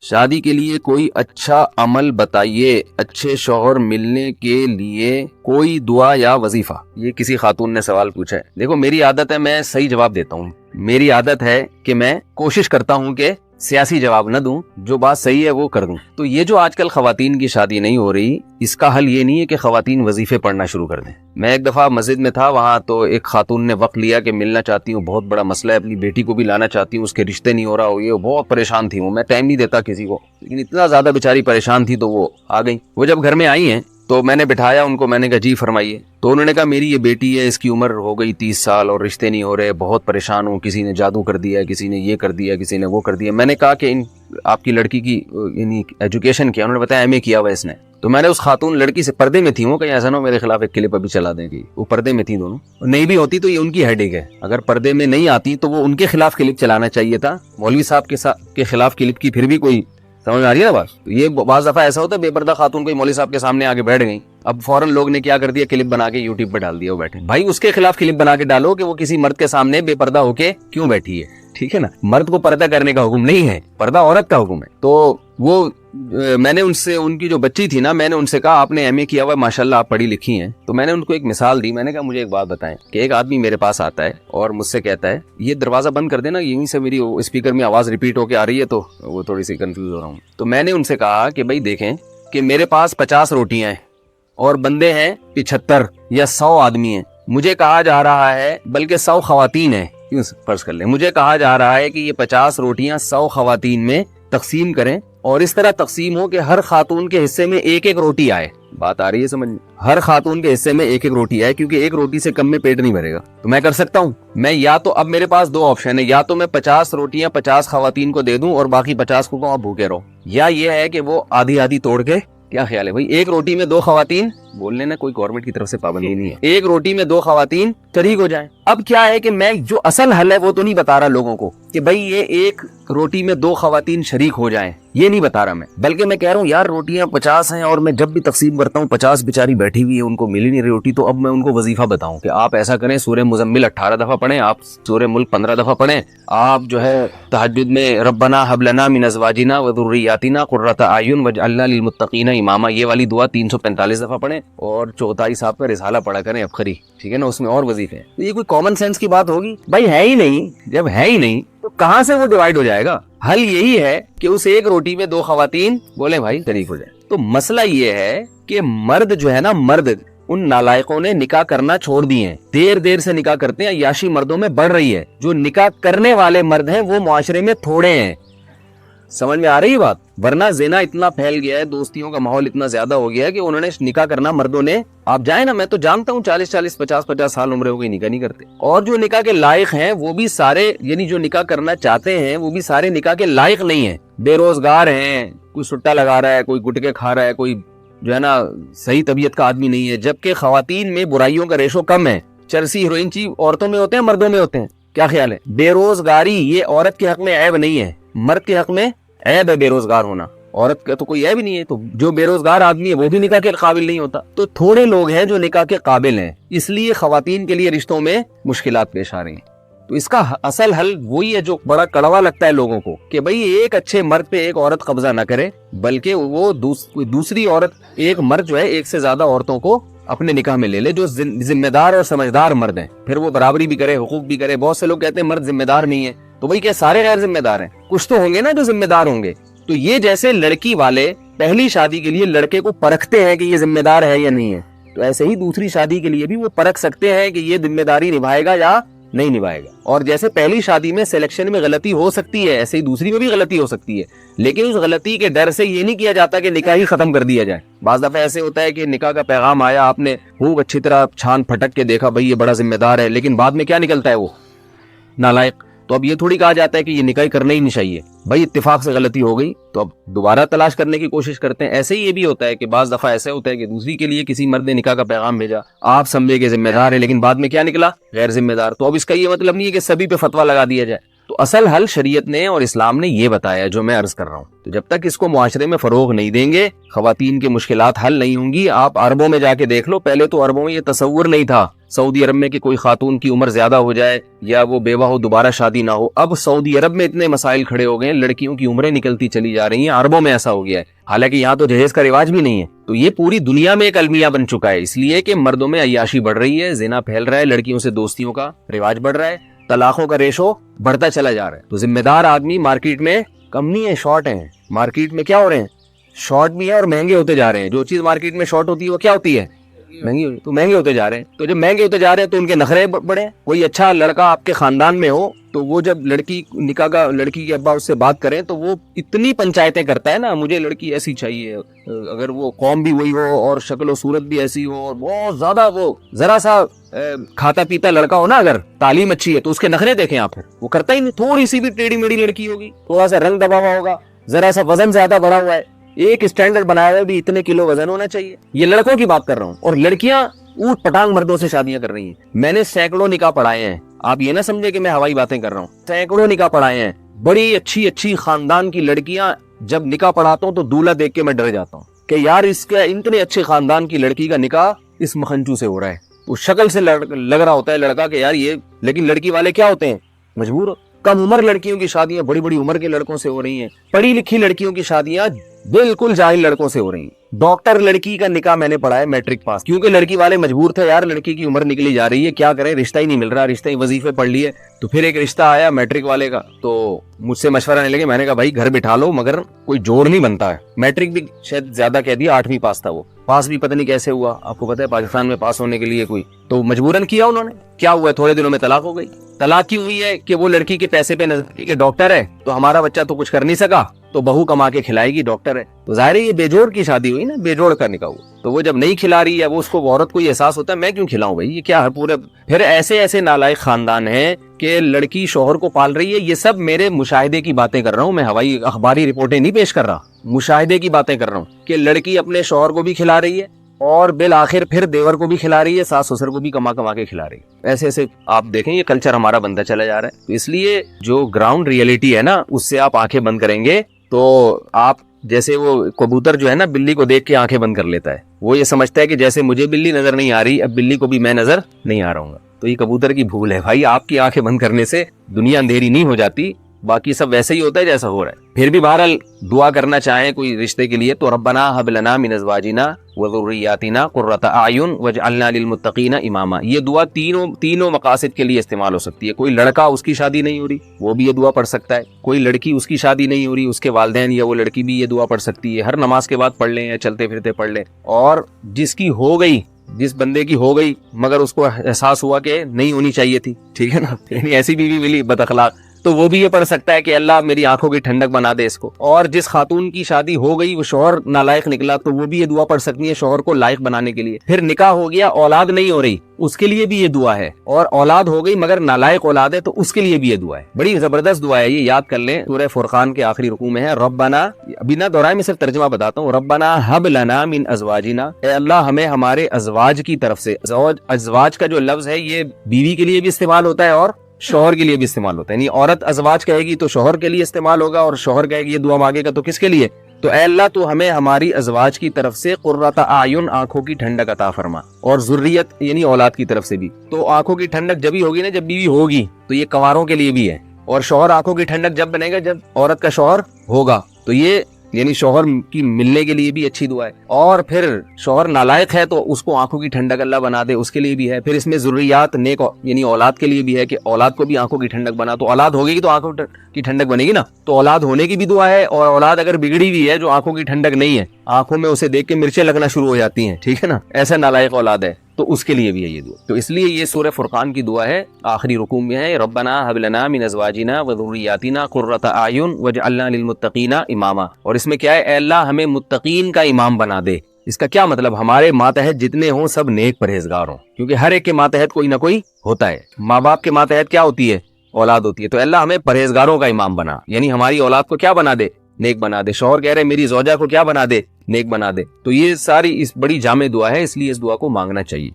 شادی کے لیے کوئی اچھا عمل بتائیے، اچھے شوہر ملنے کے لیے کوئی دعا یا وظیفہ۔ یہ کسی خاتون نے سوال پوچھا ہے۔ دیکھو میری عادت ہے میں صحیح جواب دیتا ہوں، میری عادت ہے کہ میں کوشش کرتا ہوں کہ سیاسی جواب نہ دوں، جو بات صحیح ہے وہ کر دوں۔ تو یہ جو آج کل خواتین کی شادی نہیں ہو رہی، اس کا حل یہ نہیں ہے کہ خواتین وظیفے پڑھنا شروع کر دیں۔ میں ایک دفعہ مسجد میں تھا، وہاں تو ایک خاتون نے وقت لیا کہ ملنا چاہتی ہوں، بہت بڑا مسئلہ ہے، اپنی بیٹی کو بھی لانا چاہتی ہوں، اس کے رشتے نہیں ہو رہا ہو، یہ بہت پریشان تھی وہ، میں ٹائم نہیں دیتا کسی کو، لیکن اتنا زیادہ بیچاری پریشان تھی تو وہ آ گئی۔ وہ جب گھر میں آئی ہیں تو میں نے بٹھایا ان کو، میں نے کہا جی فرمائیے۔ تو انہوں نے کہا میری یہ بیٹی ہے، اس کی عمر ہو گئی 30 سال اور رشتے نہیں ہو رہے، بہت پریشان ہوں، کسی نے جادو کر دیا ہے، کسی نے یہ کر دیا، کسی نے وہ کر دیا۔ میں نے کہا کہ آپ کی لڑکی کی یعنی ایجوکیشن کیا؟ انہوں نے بتایا ایم اے کیا ہوا اس نے۔ تو میں نے اس خاتون لڑکی سے، پردے میں تھی وہ، کہیں ایسا نہ ہو میرے خلاف ایک کلپ ابھی چلا دیں گی، وہ پردے میں تھی دونوں، نہیں بھی ہوتی تو یہ ان کی ہیڈ ایک ہے، اگر پردے میں نہیں آتی تو وہ ان کے خلاف کلپ چلانا چاہیے تھا، مولوی صاحب کے خلاف کلپ کی پھر بھی کوئی سمجھ میں آ رہی ہے نا بات۔ یہ بعض دفعہ ایسا ہوتا ہے بے پردہ خاتون کوئی مولوی صاحب کے سامنے آگے بیٹھ گئی، اب فوراً لوگ نے کیا کر دیا، کلپ بنا کے یوٹیوب پہ ڈال دیا، وہ بیٹھے۔ بھائی اس کے خلاف کلپ بنا کے ڈالو کہ وہ کسی مرد کے سامنے بے پردہ ہو کے کیوں بیٹھی ہے، ٹھیک ہے نا۔ مرد کو پردہ کرنے کا حکم نہیں ہے، پردہ عورت کا حکم ہے۔ تو وہ میں نے ان سے، ان کی جو بچی تھی نا، میں نے ان سے کہا آپ نے ایم اے کیا ہوا ہے، ماشاءاللہ آپ پڑھی لکھی ہیں۔ تو میں نے ان کو ایک مثال دی، میں نے کہا مجھے ایک بات بتائیں کہ ایک آدمی میرے پاس آتا ہے اور مجھ سے کہتا ہے یہ دروازہ بند کر دینا، یہیں سے میری اسپیکر میں آواز ریپیٹ ہو کے آ رہی ہے تو وہ تھوڑی سی کنفیوز ہو رہا ہوں۔ تو میں نے ان سے کہا کہ بھائی دیکھیں کہ میرے پاس 50 روٹیاں ہیں اور بندے ہیں 75 یا 100 آدمی ہیں، مجھے کہا جا رہا ہے، بلکہ 100 خواتین ہیں، کیوں فرض کر لیں، مجھے کہا جا رہا ہے کہ یہ 50 روٹیاں 100 خواتین میں تقسیم کریں اور اس طرح تقسیم ہو کہ ہر خاتون کے حصے میں ایک ایک روٹی آئے۔ بات آ رہی ہے سمجھ؟ ہر خاتون کے حصے میں ایک ایک روٹی آئے، کیونکہ ایک روٹی سے کم میں پیٹ نہیں بھرے گا۔ تو میں کر سکتا ہوں، میں یا تو اب میرے پاس 2 آپشن ہے، یا تو میں 50 روٹیاں 50 خواتین کو دے دوں اور باقی 50 کو آپ بھوکے رہو، یا یہ ہے کہ وہ آدھی آدھی توڑ کے، کیا خیال ہے بھائی، ایک روٹی میں 2 خواتین، بول لینا کوئی گورنمنٹ کی طرف سے پابندی نہیں ہے، ایک روٹی میں 2 خواتین شریک ہو جائیں۔ اب کیا ہے کہ میں جو اصل حل ہے وہ تو نہیں بتا رہا لوگوں کو کہ بھائی یہ ایک روٹی میں 2 خواتین شریک ہو جائیں، یہ نہیں بتا رہا میں، بلکہ میں کہہ رہا ہوں یار روٹیاں 50 ہیں اور میں جب بھی تقسیم کرتا ہوں 50 بیچاری بیٹھی ہوئی ہے، ان کو ملی نہیں رہی روٹی، تو اب میں ان کو وظیفہ بتاؤں کہ آپ ایسا کریں، سورہ مزمل 18 دفعہ پڑھیں، آپ سورہ ملک 15 دفعہ پڑھیں، آپ جو ہے تہجد میں ربنا ہب لنا من ازواجنا وذریاتنا قرۃ اعین واجعلنا للمتقین اماما، یہ والی دعا 345 دفعہ پڑھیں، اور چوغتائی صاحب کا رسالہ پڑھا کریں افخری، ٹھیک ہے نا، اس میں اور وظیفے ہیں۔ تو یہ کوئی کامن سینس کی بات ہوگی؟ بھائی ہے ہی نہیں، جب ہے ہی نہیں تو کہاں سے وہ ڈیوائیڈ ہو جائے گا؟ حل یہی ہے کہ اس ایک روٹی میں 2 خواتین بولیں بھائی شریک ہو جائے۔ تو مسئلہ یہ ہے کہ مرد جو ہے نا، مرد، ان نالائقوں نے نکاح کرنا چھوڑ دیے ہیں، دیر سے نکاح کرتے ہیں، عیاشی مردوں میں بڑھ رہی ہے، جو نکاح کرنے والے مرد ہیں وہ معاشرے میں تھوڑے ہیں۔ سمجھ میں آ رہی ہے بات؟ ورنہ زنا اتنا پھیل گیا ہے، دوستیوں کا ماحول اتنا زیادہ ہو گیا ہے کہ انہوں نے نکاح کرنا، مردوں نے، آپ جائیں نا، میں تو جانتا ہوں 40 50 سال عمر ہو گئی نکاح نہیں کرتے، اور جو نکاح کے لائق ہیں وہ بھی سارے، یعنی جو نکاح کرنا چاہتے ہیں وہ بھی سارے نکاح کے لائق نہیں ہیں، بے روزگار ہیں، کوئی سٹا لگا رہا ہے، کوئی گٹکے کھا رہا ہے، کوئی جو ہے نا صحیح طبیعت کا آدمی نہیں ہے، جبکہ خواتین میں برائیوں کا ریشو کم ہے، چرسی ہیروئن چی عورتوں میں ہوتے ہیں، مردوں میں ہوتے ہیں، کیا خیال ہے؟ بے روزگاری یہ عورت کے حق میں عیب نہیں ہے، مرد کے حق میں عیب ہے بے روزگار ہونا، عورت کا تو کوئی عیب نہیں ہے، تو جو بے روزگار آدمی ہے وہ بھی نکاح کے قابل نہیں ہوتا، تو تھوڑے لوگ ہیں جو نکاح کے قابل ہیں، اس لیے خواتین کے لیے رشتوں میں مشکلات پیش آ رہی ہیں۔ تو اس کا اصل حل وہی ہے جو بڑا کڑوا لگتا ہے لوگوں کو، کہ بھئی ایک اچھے مرد پہ ایک عورت قبضہ نہ کرے، بلکہ وہ دوسری عورت، ایک مرد جو ہے ایک سے زیادہ عورتوں کو اپنے نکاح میں لے لے، جو ذمہ دار اور سمجھدار مرد ہیں، پھر وہ برابری بھی کرے، حقوق بھی کرے۔ بہت سے لوگ کہتے ہیں مرد ذمہ دار نہیں ہے، تو بھئی کیا سارے غیر ذمہ دار ہیں؟ کچھ تو ہوں گے نا جو ذمہ دار ہوں گے۔ تو یہ جیسے لڑکی والے پہلی شادی کے لیے لڑکے کو پرکھتے ہیں کہ یہ ذمہ دار ہے یا نہیں ہے، تو ایسے ہی دوسری شادی کے لیے بھی وہ پرکھ سکتے ہیں کہ یہ ذمہ داری نبھائے گا یا نہیں نبھائے گا۔ اور جیسے پہلی شادی میں سلیکشن میں غلطی ہو سکتی ہے، ایسے ہی دوسری میں بھی غلطی ہو سکتی ہے، لیکن اس غلطی کے ڈر سے یہ نہیں کیا جاتا کہ نکاح ہی ختم کر دیا جائے۔ بعض دفعہ ایسے ہوتا ہے کہ نکاح کا پیغام آیا، آپ نے خوب اچھی طرح چھان پھٹک کے دیکھا بھئی یہ بڑا ذمہ دار ہے، لیکن بعد میں کیا نکلتا ہے؟ وہ نالائق۔ تو اب یہ تھوڑی کہا جاتا ہے کہ یہ نکاح کرنا ہی نہیں چاہیے، بھائی اتفاق سے غلطی ہو گئی تو اب دوبارہ تلاش کرنے کی کوشش کرتے ہیں۔ ایسے ہی یہ بھی ہوتا ہے کہ بعض دفعہ ایسے ہوتا ہے کہ دوسری کے لیے کسی مرد نے نکاح کا پیغام بھیجا، آپ سمجھے کہ ذمہ دار ہے، لیکن بعد میں کیا نکلا؟ غیر ذمہ دار۔ تو اب اس کا یہ مطلب نہیں ہے کہ سبھی پہ فتویٰ لگا دیا جائے، تو اصل حل شریعت نے اور اسلام نے یہ بتایا جو میں عرض کر رہا ہوں. تو جب تک اس کو معاشرے میں فروغ نہیں دیں گے خواتین کی مشکلات حل نہیں ہوں گی. آپ عربوں میں جا کے دیکھ لو, پہلے تو عربوں میں یہ تصور نہیں تھا سعودی عرب میں کہ کوئی خاتون کی عمر زیادہ ہو جائے یا وہ بیوہ ہو دوبارہ شادی نہ ہو. اب سعودی عرب میں اتنے مسائل کھڑے ہو گئے ہیں, لڑکیوں کی عمریں نکلتی چلی جا رہی ہیں. عربوں میں ایسا ہو گیا ہے, حالانکہ یہاں تو جہیز کا رواج بھی نہیں ہے. تو یہ پوری دنیا میں ایک المیہ بن چکا ہے, اس لیے کہ مردوں میں عیاشی بڑھ رہی ہے, زنا پھیل رہا ہے, لڑکیوں سے دوستیوں کا رواج بڑھ رہا ہے, طلاقوں کا ریشو بڑھتا چلا جا رہا ہے. تو ذمہ دار آدمی مارکیٹ میں کم نہیں ہے, شارٹ ہیں. مارکیٹ میں کیا ہو رہے ہیں, شارٹ بھی ہے اور مہنگے ہوتے جا رہے ہیں. جو چیز مارکیٹ میں شارٹ ہوتی ہے وہ کیا ہوتی ہے, مہنگی. تو مہنگے ہوتے جا رہے ہیں. تو جب مہنگے ہوتے جا رہے ہیں تو ان کے نخرے بڑھے. کوئی اچھا لڑکا آپ کے خاندان میں ہو تو وہ جب لڑکی نکاح کا لڑکی کے ابا اس سے بات کریں تو وہ اتنی پنچایتیں کرتا ہے نا, مجھے لڑکی ایسی چاہیے, اگر وہ قوم بھی وہی ہو اور شکل و صورت بھی ایسی ہو اور بہت زیادہ وہ ذرا سا کھاتا پیتا لڑکا ہو نا, اگر تعلیم اچھی ہے تو اس کے نخرے دیکھیں آپ. وہ کرتا ہی نہیں. تھوڑی سی بھی ٹیڑھی میڑھی لڑکی ہوگی, تھوڑا سا رنگ دبا ہوا ہوگا, ذرا سا وزن زیادہ بڑھا ہوا ہے, ایک اسٹینڈرڈ بنایا ہوا بھی اتنے کلو وزن ہونا چاہیے. یہ لڑکوں کی بات کر رہا ہوں. اور لڑکیاں اونٹ پٹانگ مردوں سے شادیاں کر رہی ہیں. میں نے سینکڑوں نکاح پڑھائے ہیں, آپ یہ نہ سمجھے کہ میں ہوائی باتیں کر رہا ہوں. سینکڑوں نکاح پڑھائے ہیں. بڑی اچھی اچھی خاندان کی لڑکیاں, جب نکاح پڑھاتا ہوں تو دولہا دیکھ کے میں ڈر جاتا ہوں کہ یار اس کا اتنے اچھے خاندان کی لڑکی کا نکاح اس مکھنچو سے ہو رہا ہے. اس شکل سے لگ رہا ہوتا ہے لڑکا کہ یار یہ, لیکن لڑکی والے کیا ہوتے ہیں, مجبور. کم عمر لڑکیوں کی شادیاں بڑی بڑی عمر کے لڑکوں سے ہو رہی ہیں. پڑھی لکھی لڑکیوں کی شادیاں بالکل جاہل لڑکوں سے ہو رہی ہیں. ڈاکٹر لڑکی کا نکاح میں نے پڑھا ہے میٹرک پاس, کیونکہ لڑکی والے مجبور تھے, یار لڑکی کی عمر نکلی جا رہی ہے, کیا کریں, رشتہ ہی نہیں مل رہا, رشتہ ہی وظیفے پڑھ لیے. تو پھر ایک رشتہ آیا میٹرک والے کا, تو مجھ سے مشورہ نہیں لگے. میں نے کہا بھائی گھر بٹھا لو, مگر کوئی جوڑ نہیں بنتا ہے. میٹرک بھی شاید زیادہ کہہ دیا, 8ویں پاس تھا وہ, پاس بھی پتہ نہیں کیسے ہوا. آپ کو پتہ ہے پاکستان میں پاس ہونے کے لیے کوئی, تو مجبوراً کیا انہوں نے. کیا ہوا ہے, تھوڑے دنوں میں طلاق ہو گئی. طلاق کی ہوئی ہے کہ وہ لڑکی کے پیسے پہ نظر کہ ڈاکٹر ہے تو ہمارا بچہ تو کچھ کر نہیں سکا, تو بہو کما کے کھلائے گی, ڈاکٹر ہے. تو ظاہر ہے یہ بے جوڑ کی شادی ہوئی نا, بے جوڑ کا نکاح ہوا. تو وہ جب نہیں کھلا رہی ہے, وہ اس کو عورت کو یہ احساس ہوتا ہے میں کیوں کھلاؤں بھائی, یہ کیا ہے پورے. پھر ایسے ایسے نالائق خاندان ہیں کہ لڑکی شوہر کو پال رہی ہے. یہ سب میرے مشاہدے کی باتیں کر رہا ہوں میں, ہوائی اخباری رپورٹیں نہیں پیش کر رہا, مشاہدے کی باتیں کر رہا ہوں کہ لڑکی اپنے شوہر کو بھی کھلا رہی ہے اور بالآخر پھر دیور کو بھی کھلا رہی ہے, ساس سسر کو بھی کما کے کھلا رہی ہے. ایسے ایسے آپ دیکھیں یہ کلچر ہمارا بنتا چلا جا رہا ہے. تو اس لیے جو گراؤنڈ ریئلٹی ہے نا, اس سے آپ آنکھیں بند کریں گے تو آپ, جیسے وہ کبوتر جو ہے نا بلی کو دیکھ کے آنکھیں بند کر لیتا ہے, وہ یہ سمجھتا ہے کہ جیسے مجھے بلی نظر نہیں آ رہی, اب بلی کو بھی میں نظر نہیں آ رہا ہوں. تو یہ کبوتر کی بھول ہے بھائی, آپ کی آنکھیں بند کرنے سے دنیا اندھیری نہیں ہو جاتی, باقی سب ویسے ہی ہوتا ہے جیسا ہو رہا ہے. پھر بھی بہرحال دعا کرنا چاہیں کوئی رشتے کے لیے تو ربنا ہب لنا من ازواجنا وذریاتنا قرۃ اعین واجعلنا للمتقین اماما. یہ دعا تینوں مقاصد کے لیے استعمال ہو سکتی ہے. کوئی لڑکا اس کی شادی نہیں ہو رہی وہ بھی یہ دعا پڑھ سکتا ہے, کوئی لڑکی اس کی شادی نہیں ہو رہی اس کے والدین یا وہ لڑکی بھی یہ دعا پڑھ سکتی ہے. ہر نماز کے بعد پڑھ لیں یا چلتے پھرتے پڑھ لیں. اور جس کی ہو گئی, جس بندے کی ہو گئی مگر اس کو احساس ہوا کہ نہیں ہونی چاہیے تھی, ٹھیک ہے نا, یعنی ایسی بیوی ملی بد اخلاق, تو وہ بھی یہ پڑھ سکتا ہے کہ اللہ میری آنکھوں کی ٹھنڈک بنا دے اس کو. اور جس خاتون کی شادی ہو گئی وہ شوہر نالائق نکلا تو وہ بھی یہ دعا پڑھ سکتی ہے شوہر کو لائق بنانے کے لیے. پھر نکاح ہو گیا, اولاد نہیں ہو رہی, اس کے لیے بھی یہ دعا ہے. اور اولاد ہو گئی مگر نالائق اولاد ہے تو اس کے لیے بھی یہ دعا ہے. بڑی زبردست دعا ہے, یہ یاد کر لیں. سورہ فرقان کے آخری رکوع میں ہے ربنا, ابھی نہ دہرائے, میں صرف ترجمہ بتاتا ہوں. ربنا ہب لنا من ازواجنا, اے اللہ ہمیں ہمارے ازواج کی طرف سے. ازواج کا جو لفظ ہے یہ بیوی کے لیے بھی استعمال ہوتا ہے اور شوہر کے لیے بھی استعمال ہوتا ہے. یعنی عورت ازواج کہے گی تو شوہر کے لیے استعمال ہوگا, اور شوہر کہے گی یہ دعا مانگے گا تو کس کے لیے, تو اے اللہ تو ہمیں ہماری ازواج کی طرف سے قرۃ اعین, آنکھوں کی ٹھنڈک عطا فرما, اور ذریت یعنی اولاد کی طرف سے بھی. تو آنکھوں کی ٹھنڈک جبھی ہوگی نا جب بیوی ہوگی, تو یہ کنواروں کے لیے بھی ہے. اور شوہر آنکھوں کی ٹھنڈک جب بنے گا جب عورت کا شوہر ہوگا, تو یہ یعنی شوہر کی ملنے کے لیے بھی اچھی دعا ہے. اور پھر شوہر نالائق ہے تو اس کو آنکھوں کی ٹھنڈک اللہ بنا دے, اس کے لیے بھی ہے. پھر اس میں ذریات نیک یعنی اولاد کے لیے بھی ہے کہ اولاد کو بھی آنکھوں کی ٹھنڈک بنا, تو اولاد ہوگی تو آنکھوں کی ٹھنڈک بنے گی نا, تو اولاد ہونے کی بھی دعا ہے. اور اولاد اگر بگڑی ہوئی ہے جو آنکھوں کی ٹھنڈک نہیں ہے, آنکھوں میں اسے دیکھ کے مرچیں لگنا شروع ہو جاتی ہیں, ٹھیک ہے نا, ایسا نالائق اولاد ہے, تو اس کے لیے بھی ہے یہ دعا. تو اس لیے یہ سورہ فرقان کی دعا ہے, آخری رکوع میں ہے ربنا ہب لنا من ازواجنا وذریاتنا قرۃ اعین واجعلنا للمتقین اماما. اور اس میں کیا ہے, اے اللہ ہمیں متقین کا امام بنا دے. اس کا کیا مطلب, ہمارے ماتحت جتنے ہوں سب نیک پرہیزگار ہوں, کیونکہ ہر ایک کے ماتحت کوئی نہ کوئی ہوتا ہے. ماں باپ کے ماتحت کیا ہوتی ہے, اولاد ہوتی ہے. تو اللہ ہمیں پرہیزگاروں کا امام بنا, یعنی ہماری اولاد کو کیا بنا دے, نیک بنا دے. شوہر کہہ رہے میری زوجہ کو کیا بنا دے, نیک بنا دے. تو یہ ساری اس بڑی جامع دعا ہے, اس لیے اس دعا کو مانگنا چاہیے.